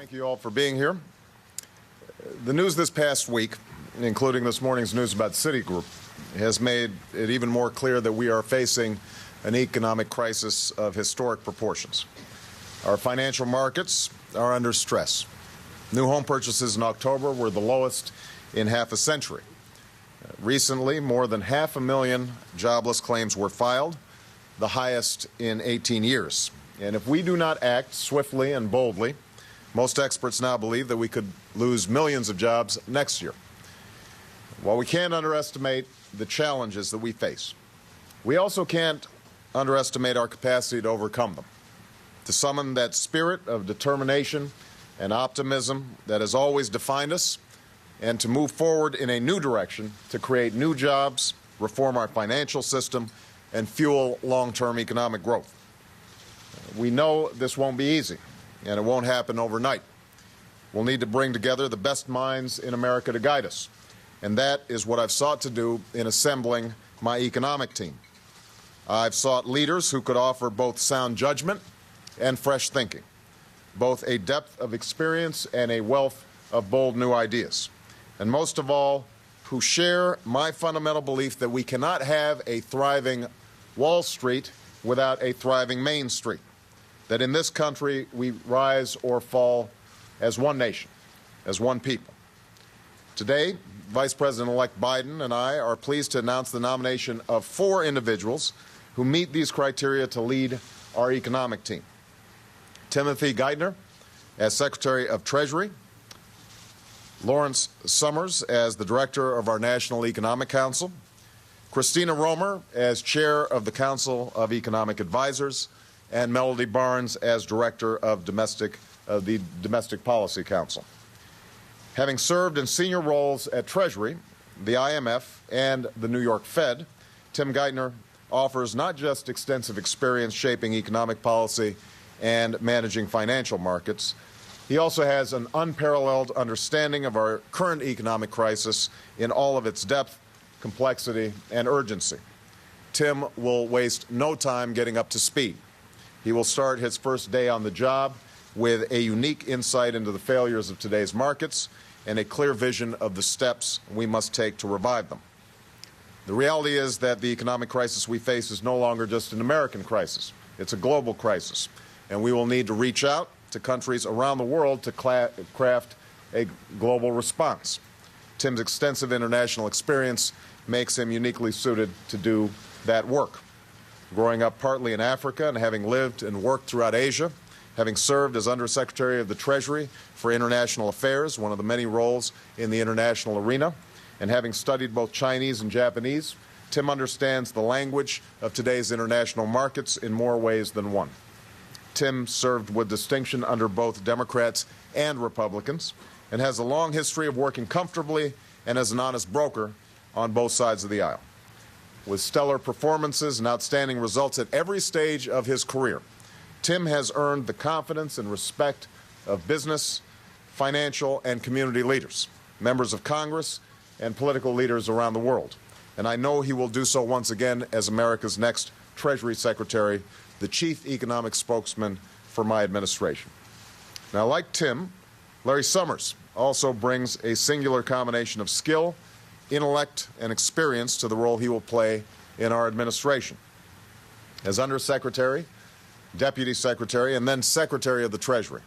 Thank you all for being here. The news this past week, including this morning's news about Citigroup, has made it even more clear that we are facing an economic crisis of historic proportions. Our financial markets are under stress. New home purchases in October were the lowest in half a century. Recently, more than 500,000 jobless claims were filed, the highest in 18 years. And if we do not act swiftly and boldly, most experts now believe that we could lose millions of jobs next year. While we can't underestimate the challenges that we face, we also can't underestimate our capacity to overcome them, to summon that spirit of determination and optimism that has always defined us, and to move forward in a new direction to create new jobs, reform our financial system, and fuel long-term economic growth. We know this won't be easy, and it won't happen overnight. We'll need to bring together the best minds in America to guide us, and that is what I've sought to do in assembling my economic team. I've sought leaders who could offer both sound judgment and fresh thinking, both a depth of experience and a wealth of bold new ideas, and most of all, who share my fundamental belief that we cannot have a thriving Wall Street without a thriving Main Street, that in this country we rise or fall as one nation, as one people. Today, Vice President-elect Biden and I are pleased to announce the nomination of 4 individuals who meet these criteria to lead our economic team. Timothy Geithner as Secretary of Treasury, Lawrence Summers as the Director of our National Economic Council, Christina Romer as Chair of the Council of Economic Advisors, and Melody Barnes as Director of the Domestic Policy Council. Having served in senior roles at Treasury, the IMF, and the New York Fed, Tim Geithner offers not just extensive experience shaping economic policy and managing financial markets, he also has an unparalleled understanding of our current economic crisis in all of its depth, complexity, and urgency. Tim will waste no time getting up to speed. He will start his first day on the job with a unique insight into the failures of today's markets and a clear vision of the steps we must take to revive them. The reality is that the economic crisis we face is no longer just an American crisis. It's a global crisis, and we will need to reach out to countries around the world to craft a global response. Tim's extensive international experience makes him uniquely suited to do that work. Growing up partly in Africa and having lived and worked throughout Asia, having served as Undersecretary of the Treasury for International Affairs, one of the many roles in the international arena, and having studied both Chinese and Japanese, Tim understands the language of today's international markets in more ways than one. Tim served with distinction under both Democrats and Republicans and has a long history of working comfortably and as an honest broker on both sides of the aisle. With stellar performances and outstanding results at every stage of his career, Tim has earned the confidence and respect of business, financial, and community leaders, members of Congress, and political leaders around the world. And I know he will do so once again as America's next Treasury Secretary, the chief economic spokesman for my administration. Now, like Tim, Larry Summers also brings a singular combination of skill, intellect, and experience to the role he will play in our administration. As Undersecretary, Deputy Secretary, and then Secretary of the Treasury,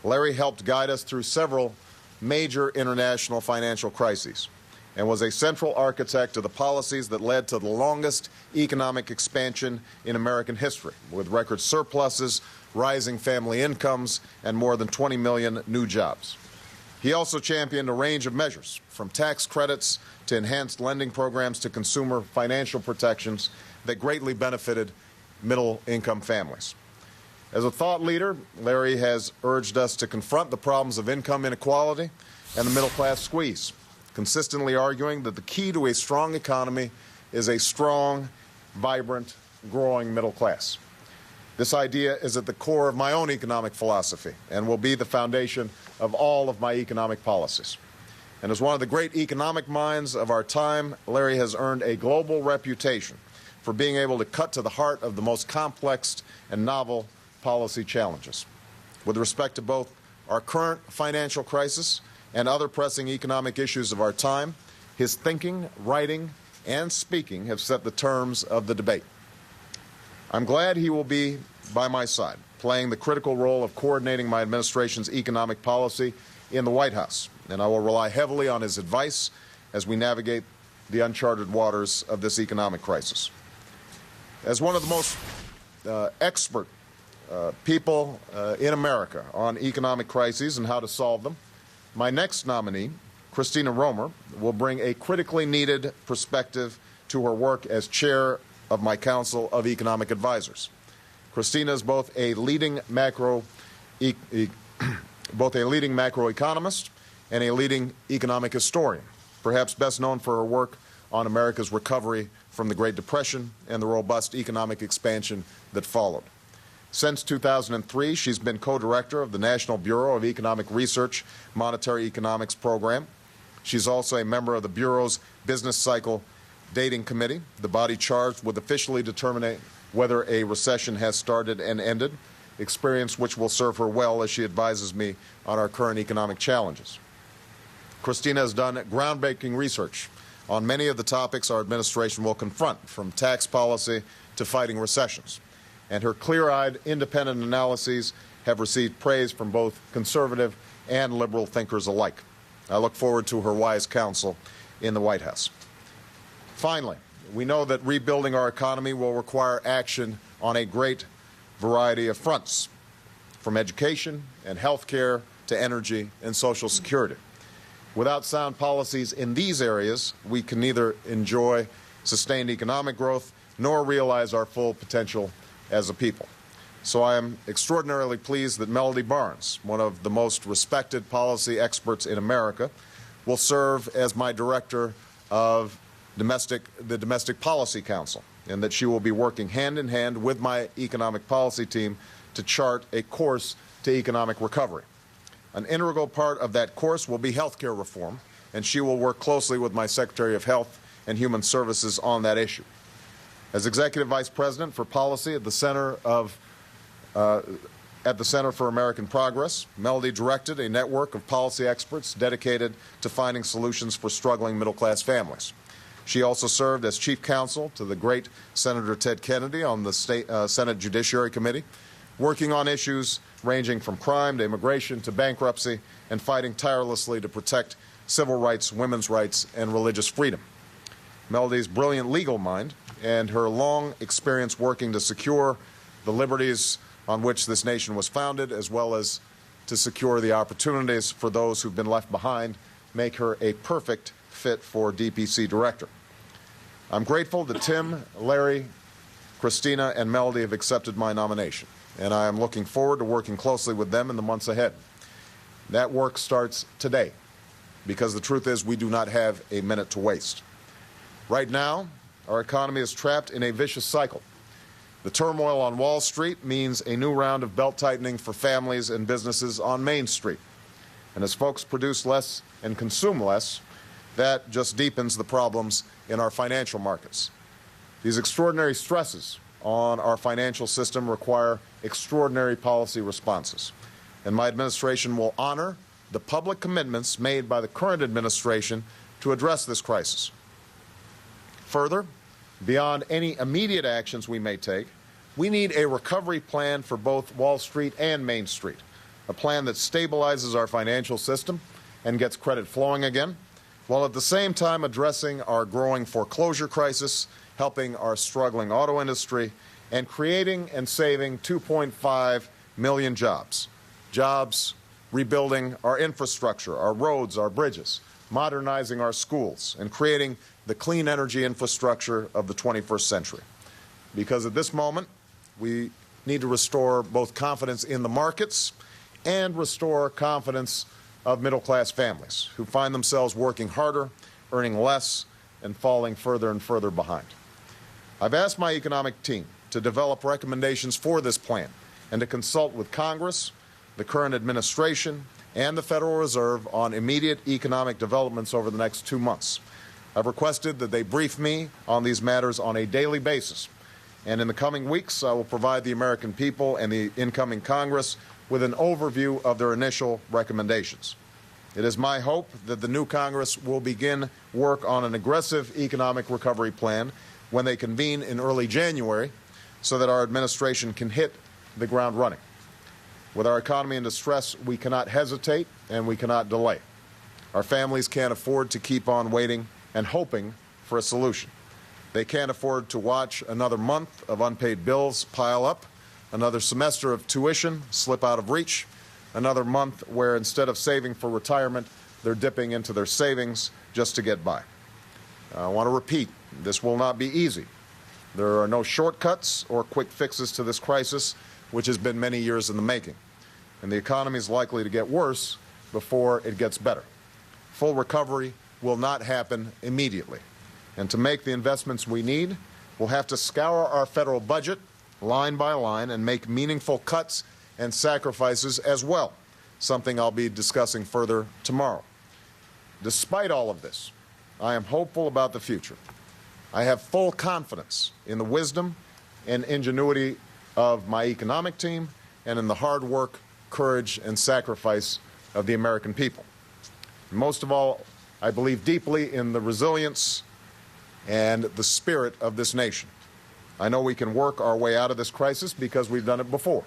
Larry helped guide us through several major international financial crises and was a central architect of the policies that led to the longest economic expansion in American history, with record surpluses, rising family incomes, and more than 20 million new jobs. He also championed a range of measures, from tax credits to enhanced lending programs to consumer financial protections that greatly benefited middle-income families. As a thought leader, Larry has urged us to confront the problems of income inequality and the middle-class squeeze, consistently arguing that the key to a strong economy is a strong, vibrant, growing middle class. This idea is at the core of my own economic philosophy and will be the foundation of all of my economic policies. And as one of the great economic minds of our time, Larry has earned a global reputation for being able to cut to the heart of the most complex and novel policy challenges. With respect to both our current financial crisis, and other pressing economic issues of our time, his thinking, writing, and speaking have set the terms of the debate. I'm glad he will be by my side, playing the critical role of coordinating my administration's economic policy in the White House, and I will rely heavily on his advice as we navigate the uncharted waters of this economic crisis. As one of the most expert people in America on economic crises and how to solve them, my next nominee, Christina Romer, will bring a critically needed perspective to her work as chair of my Council of Economic Advisors. Christina is both a leading macroeconomist and a leading economic historian, perhaps best known for her work on America's recovery from the Great Depression and the robust economic expansion that followed. Since 2003, she's been co-director of the National Bureau of Economic Research Monetary Economics Program. She's also a member of the Bureau's Business Cycle Dating Committee, the body charged with officially determining whether a recession has started and ended, experience which will serve her well as she advises me on our current economic challenges. Christina has done groundbreaking research on many of the topics our administration will confront, from tax policy to fighting recessions, and her clear-eyed, independent analyses have received praise from both conservative and liberal thinkers alike. I look forward to her wise counsel in the White House. Finally, we know that rebuilding our economy will require action on a great variety of fronts, from education and health care to energy and Social Security. Without sound policies in these areas, we can neither enjoy sustained economic growth nor realize our full potential as a people. So I am extraordinarily pleased that Melody Barnes, one of the most respected policy experts in America, will serve as my director of the Domestic Policy Council, and that she will be working hand in hand with my economic policy team to chart a course to economic recovery. An integral part of that course will be health care reform, and she will work closely with my Secretary of Health and Human Services on that issue. As Executive Vice President for Policy at the Center for American Progress, Melody directed a network of policy experts dedicated to finding solutions for struggling middle-class families. She also served as chief counsel to the great Senator Ted Kennedy on the Senate Judiciary Committee, working on issues ranging from crime to immigration to bankruptcy and fighting tirelessly to protect civil rights, women's rights, and religious freedom. Melody's brilliant legal mind and her long experience working to secure the liberties on which this nation was founded, as well as to secure the opportunities for those who've been left behind, make her a perfect fit for DPC director. I'm grateful that Tim, Larry, Christina, and Melody have accepted my nomination, and I am looking forward to working closely with them in the months ahead. That work starts today, because the truth is we do not have a minute to waste. Right now, our economy is trapped in a vicious cycle. The turmoil on Wall Street means a new round of belt-tightening for families and businesses on Main Street. And as folks produce less and consume less, that just deepens the problems in our financial markets. These extraordinary stresses on our financial system require extraordinary policy responses. And my administration will honor the public commitments made by the current administration to address this crisis. Further, beyond any immediate actions we may take, we need a recovery plan for both Wall Street and Main Street, a plan that stabilizes our financial system and gets credit flowing again, while at the same time addressing our growing foreclosure crisis, helping our struggling auto industry, and creating and saving 2.5 million jobs. Jobs rebuilding our infrastructure, our roads, our bridges, modernizing our schools, and creating the clean energy infrastructure of the 21st century. Because at this moment, we need to restore both confidence in the markets and restore confidence of middle-class families who find themselves working harder, earning less, and falling further and further behind. I've asked my economic team to develop recommendations for this plan and to consult with Congress, the current administration, and the Federal Reserve on immediate economic developments over the next 2 months. I've requested that they brief me on these matters on a daily basis And in the coming weeks, I will provide the American people and the incoming Congress with an overview of their initial recommendations. It is my hope that the new Congress will begin work on an aggressive economic recovery plan when they convene in early January so that our administration can hit the ground running. With our economy in distress, we cannot hesitate and we cannot delay. Our families can't afford to keep on waiting and hoping for a solution. They can't afford to watch another month of unpaid bills pile up, another semester of tuition slip out of reach, another month where instead of saving for retirement, they're dipping into their savings just to get by. I want to repeat, this will not be easy. There are no shortcuts or quick fixes to this crisis, which has been many years in the making. And the economy is likely to get worse before it gets better. Full recovery will not happen immediately. And to make the investments we need, we'll have to scour our federal budget line by line and make meaningful cuts and sacrifices as well, something I'll be discussing further tomorrow. Despite all of this, I am hopeful about the future. I have full confidence in the wisdom and ingenuity of my economic team and in the hard work, courage, and sacrifice of the American people. Most of all, I believe deeply in the resilience and the spirit of this nation. I know we can work our way out of this crisis because we've done it before.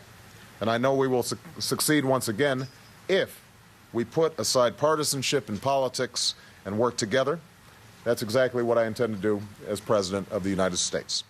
And I know we will succeed once again if we put aside partisanship in politics and work together. That's exactly what I intend to do as President of the United States.